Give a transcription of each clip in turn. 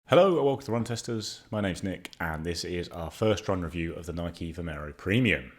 Hello and welcome to Run Testers. My name's Nick and this is our first run review of the Nike Vomero Premium.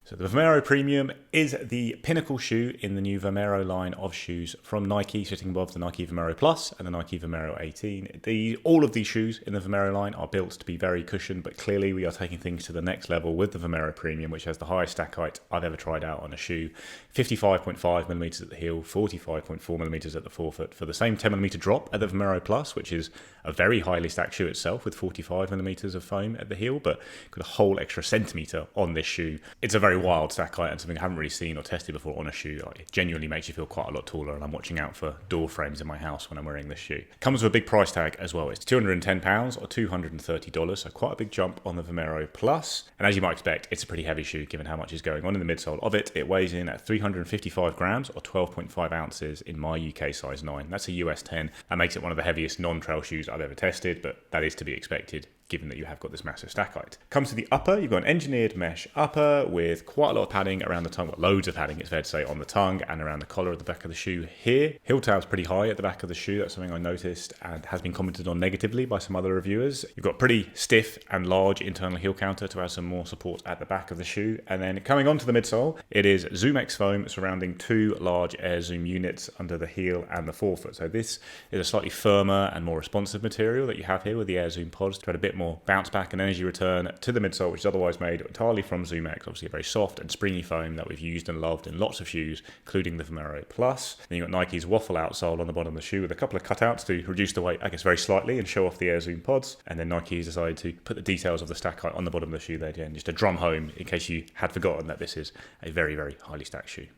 So the Vomero Premium is the pinnacle shoe in the new Vomero line of shoes from Nike, sitting above the Nike Vomero Plus and the Nike Vomero 18. All of these shoes in the Vomero line are built to be very cushioned, but clearly we are taking things to the next level with the Vomero Premium, which has the highest stack height I've ever tried out on a shoe. 55.5mm at the heel, 45.4mm at the forefoot, for the same 10mm drop at the Vomero Plus, which is a very highly stacked shoe itself with 45mm of foam at the heel, but got a whole extra centimetre on this shoe. It's a very wild stack height and something I haven't really seen or tested before on a shoe. It genuinely makes you feel quite a lot taller, and I'm watching out for door frames in my house when I'm wearing this shoe. Comes with a big price tag as well. It's £210 or $230, so quite a big jump on the Vomero Plus. And as you might expect, it's a pretty heavy shoe given how much is going on in the midsole of it. It weighs in at 355 grams or 12.5 ounces in my UK size 9. That's a US 10. That makes it one of the heaviest non-trail shoes I've ever tested, but that is to be expected given that you have got this massive stack height. Comes to the upper, you've got an engineered mesh upper with quite a lot of padding around the tongue, well, loads of padding, it's fair to say, on the tongue and around the collar at the back of the shoe here. Heel tab's pretty high at the back of the shoe. That's something I noticed and has been commented on negatively by some other reviewers. You've got pretty stiff and large internal heel counter to add some more support at the back of the shoe. And then coming onto the midsole, it is ZoomX foam surrounding two large Air Zoom units under the heel and the forefoot. So this is a slightly firmer and more responsive material that you have here with the Air Zoom pods to add a bit more bounce back and energy return to the midsole, which is otherwise made entirely from ZoomX. Obviously a very soft and springy foam that we've used and loved in lots of shoes, including the Vomero Plus. Then you've got Nike's waffle outsole on the bottom of the shoe with a couple of cutouts to reduce the weight, I guess, very slightly and show off the Air Zoom pods. And then Nike has decided to put the details of the stack height on the bottom of the shoe there again, just to drum home in case you had forgotten that this is a very, very highly stacked shoe.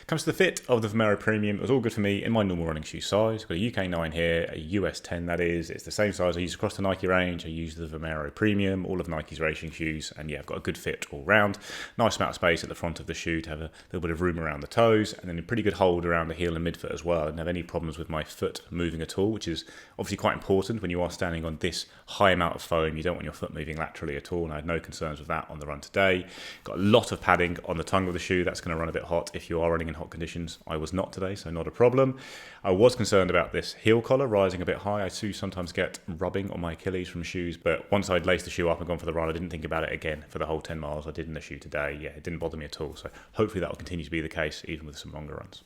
Comes to the fit of the Vomero Premium, it was all good for me in my normal running shoe size. Got a UK 9 here, a US 10 that is. It's the same size I use across the Nike range. I use the Vomero Premium, all of Nike's racing shoes, and yeah, I've got a good fit all round. Nice amount of space at the front of the shoe to have a little bit of room around the toes, and then a pretty good hold around the heel and midfoot as well. I didn't have any problems with my foot moving at all, which is obviously quite important when you are standing on this high amount of foam. You don't want your foot moving laterally at all, and I had no concerns with that on the run today. Got a lot of padding on the tongue of the shoe. That's going to run a bit hot if you are running in hot conditions. I was not today, so not a problem. I was concerned about this heel collar rising a bit high. I do sometimes get rubbing on my Achilles from shoes, but once I'd laced the shoe up and gone for the run, I didn't think about it again for the whole 10 miles I did in the shoe today. Yeah, it didn't bother me at all, so hopefully that will continue to be the case even with some longer runs.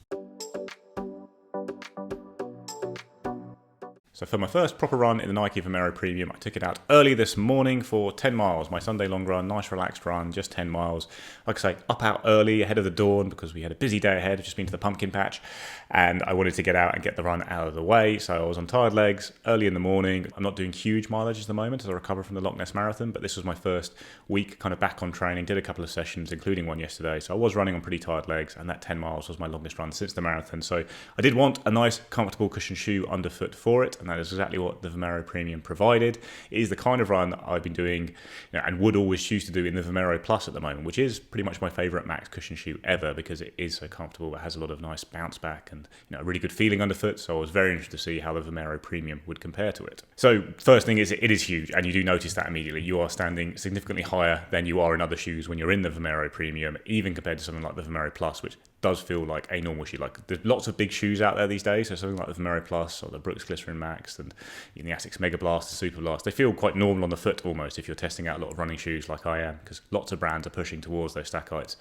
So for my first proper run in the Nike Vomero Premium, I took it out early this morning for 10 miles, my Sunday long run, nice relaxed run, just 10 miles. Like I say, up out early, ahead of the dawn, because we had a busy day ahead. I've just been to the pumpkin patch, and I wanted to get out and get the run out of the way. So I was on tired legs early in the morning. I'm not doing huge mileage at the moment as I recover from the Loch Ness Marathon, but this was my first week kind of back on training, did a couple of sessions, including one yesterday. So I was running on pretty tired legs, and that 10 miles was my longest run since the marathon. So I did want a nice, comfortable cushion shoe underfoot for it, and that is exactly what the Vomero Premium provided. It is the kind of run that I've been doing, and would always choose to do in the Vomero Plus at the moment, which is pretty much my favourite max cushion shoe ever because it is so comfortable. It has a lot of nice bounce back and a really good feeling underfoot. So I was very interested to see how the Vomero Premium would compare to it. So first thing is, it is huge, and you do notice that immediately. You are standing significantly higher than you are in other shoes when you're in the Vomero Premium, even compared to something like the Vomero Plus, which does feel like a normal shoe. Like, there's lots of big shoes out there these days, so something like the Vomero Plus or the Brooks Glycerin Max and the Asics Mega Blast, the Super Blast, they feel quite normal on the foot almost if you're testing out a lot of running shoes like I am, because lots of brands are pushing towards those stack heights.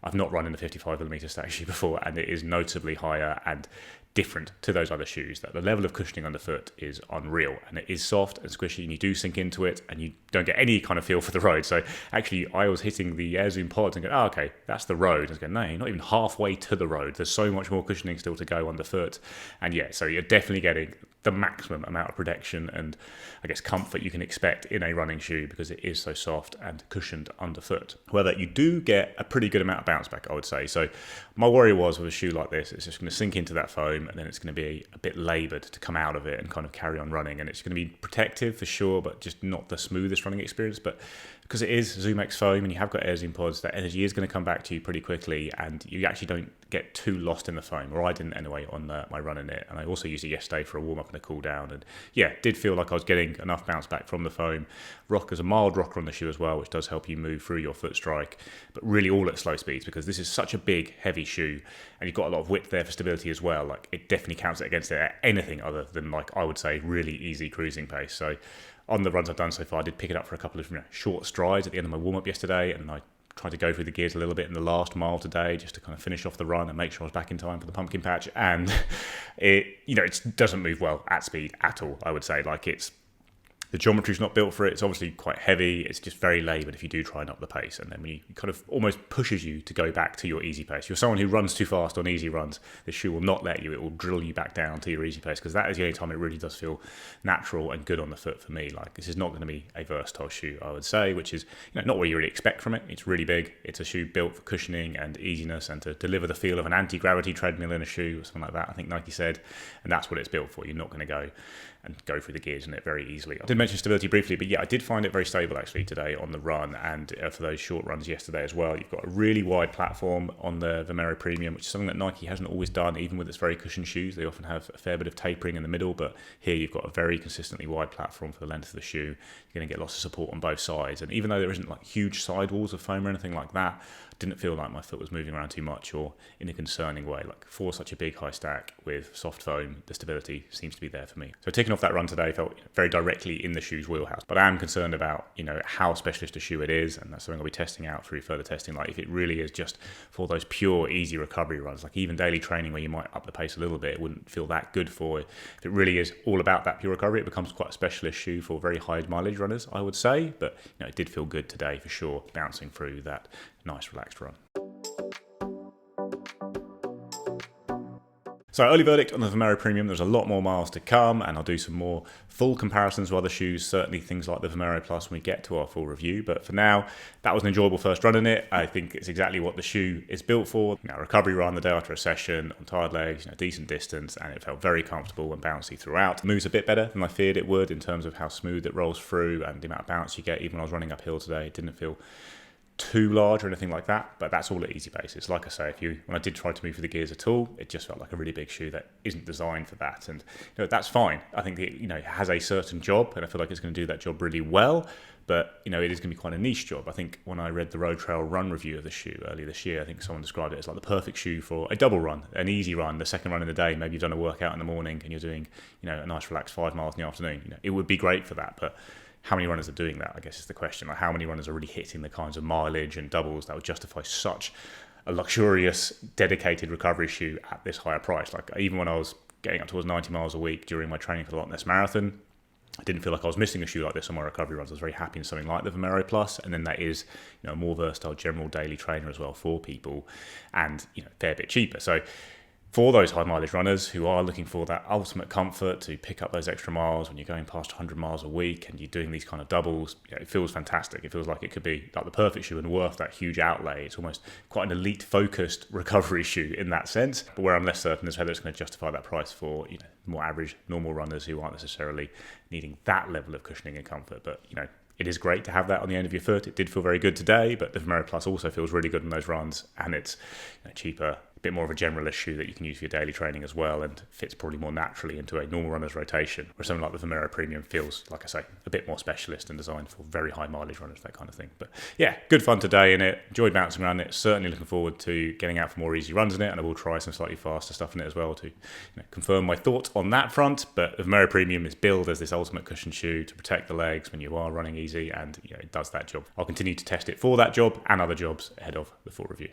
I've not run in the 55mm stack shoe before, and it is notably higher and different to those other shoes. That the level of cushioning underfoot is unreal, and it is soft and squishy, and you do sink into it and you don't get any kind of feel for the road. So actually I was hitting the Air Zoom pods and going, oh, okay, that's the road. I was going, no, you're not even halfway to the road. There's so much more cushioning still to go underfoot. And yeah, so you're definitely getting the maximum amount of protection and I guess comfort you can expect in a running shoe because it is so soft and cushioned underfoot. However, you do get a pretty good amount of bounce back, I would say. So my worry was with a shoe like this, it's just going to sink into that foam and then it's going to be a bit laboured to come out of it and kind of carry on running, and it's going to be protective for sure, but just not the smoothest running experience. But because it is ZoomX foam and you have got Air Zoom pods, that energy is going to come back to you pretty quickly, and you actually don't get too lost in the foam, or I didn't anyway on my run in it. And I also used it yesterday for a warm up and a cool down, and yeah, did feel like I was getting enough bounce back from the foam. There's a mild rocker on the shoe as well, which does help you move through your foot strike, but really all at slow speeds, because this is such a big, heavy shoe, and you've got a lot of width there for stability as well. Like, it definitely counts it against it at anything other than, like, I would say really easy cruising pace. So on the runs I've done so far, I did pick it up for a couple of short strides at the end of my warm up yesterday, and I tried to go through the gears a little bit in the last mile today, just to kind of finish off the run and make sure I was back in time for the pumpkin patch. And it doesn't move well at speed at all, I would say. Like, the geometry's not built for it. It's obviously quite heavy. It's just very laboured if you do try and up the pace. And then when it kind of almost pushes you to go back to your easy pace. You're someone who runs too fast on easy runs. This shoe will not let you. It will drill you back down to your easy pace, because that is the only time it really does feel natural and good on the foot for me. Like, this is not going to be a versatile shoe, I would say, which is not what you really expect from it. It's really big. It's a shoe built for cushioning and easiness and to deliver the feel of an anti-gravity treadmill in a shoe or something like that, I think Nike said. And that's what it's built for. You're not going to go through the gears in it very easily. I did mention stability briefly, but yeah, I did find it very stable actually today on the run, and for those short runs yesterday as well. You've got a really wide platform on the Vomero Premium, which is something that Nike hasn't always done, even with its very cushioned shoes. They often have a fair bit of tapering in the middle, but here you've got a very consistently wide platform for the length of the shoe. You're going to get lots of support on both sides, and even though there isn't like huge sidewalls of foam or anything like that, didn't feel like my foot was moving around too much or in a concerning way. Like, for such a big high stack with soft foam, the stability seems to be there for me. So taking off that run today felt very directly in the shoe's wheelhouse. But I am concerned about, how specialist a shoe it is, and that's something I'll be testing out through further testing. Like, if it really is just for those pure easy recovery runs, like even daily training where you might up the pace a little bit, it wouldn't feel that good for it. If it really is all about that pure recovery, it becomes quite a specialist shoe for very high mileage runners, I would say. But it did feel good today for sure, bouncing through that nice relaxed run. So early verdict on the Vomero Premium. There's a lot more miles to come, and I'll do some more full comparisons with other shoes, certainly things like the Vomero Plus when we get to our full review. But for now, that was an enjoyable first run in it. I think it's exactly what the shoe is built for. Recovery run the day after a session, on tired legs, decent distance, and it felt very comfortable and bouncy throughout. It moves a bit better than I feared it would in terms of how smooth it rolls through and the amount of bounce you get. Even when I was running uphill today, it didn't feel too large or anything like that, but that's all at easy paces. Like I say, when I did try to move through the gears at all, it just felt like a really big shoe that isn't designed for that, and that's fine. I think it has a certain job, and I feel like it's going to do that job really well. But it is going to be quite a niche job. I think when I read the Road Trail Run review of the shoe earlier this year, I think someone described it as like the perfect shoe for a double run, an easy run, the second run in the day. Maybe you've done a workout in the morning and you're doing a nice relaxed 5 miles in the afternoon. It would be great for that, but how many runners are doing that, I guess, is the question. Like, how many runners are really hitting the kinds of mileage and doubles that would justify such a luxurious, dedicated recovery shoe at this higher price? Like, even when I was getting up towards 90 miles a week during my training for the Loch Ness Marathon, I didn't feel like I was missing a shoe like this on my recovery runs. I was very happy in something like the Vomero Plus, and then that is a more versatile general daily trainer as well for people, and a fair bit cheaper. So for those high mileage runners who are looking for that ultimate comfort to pick up those extra miles when you're going past 100 miles a week and you're doing these kind of doubles, it feels fantastic. It feels like it could be like the perfect shoe and worth that huge outlay. It's almost quite an elite focused recovery shoe in that sense. But where I'm less certain is whether it's going to justify that price for more average normal runners who aren't necessarily needing that level of cushioning and comfort. But it is great to have that on the end of your foot. It did feel very good today, but the Vomero Plus also feels really good in those runs, and it's cheaper, a bit more of a generalist shoe that you can use for your daily training as well, and fits probably more naturally into a normal runner's rotation, where something like the Vomero Premium feels, like I say, a bit more specialist and designed for very high mileage runners, that kind of thing. But yeah, good fun today in it. Enjoyed bouncing around it. Certainly looking forward to getting out for more easy runs in it, and I will try some slightly faster stuff in it as well to confirm my thoughts on that front. But the Vomero Premium is billed as this ultimate cushion shoe to protect the legs when you are running easy, and it does that job. I'll continue to test it for that job and other jobs ahead of the full review.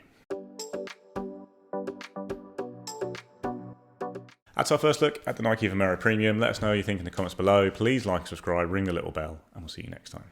That's our first look at the Nike Vomero Premium. Let us know what you think in the comments below. Please like, subscribe, ring the little bell, and we'll see you next time.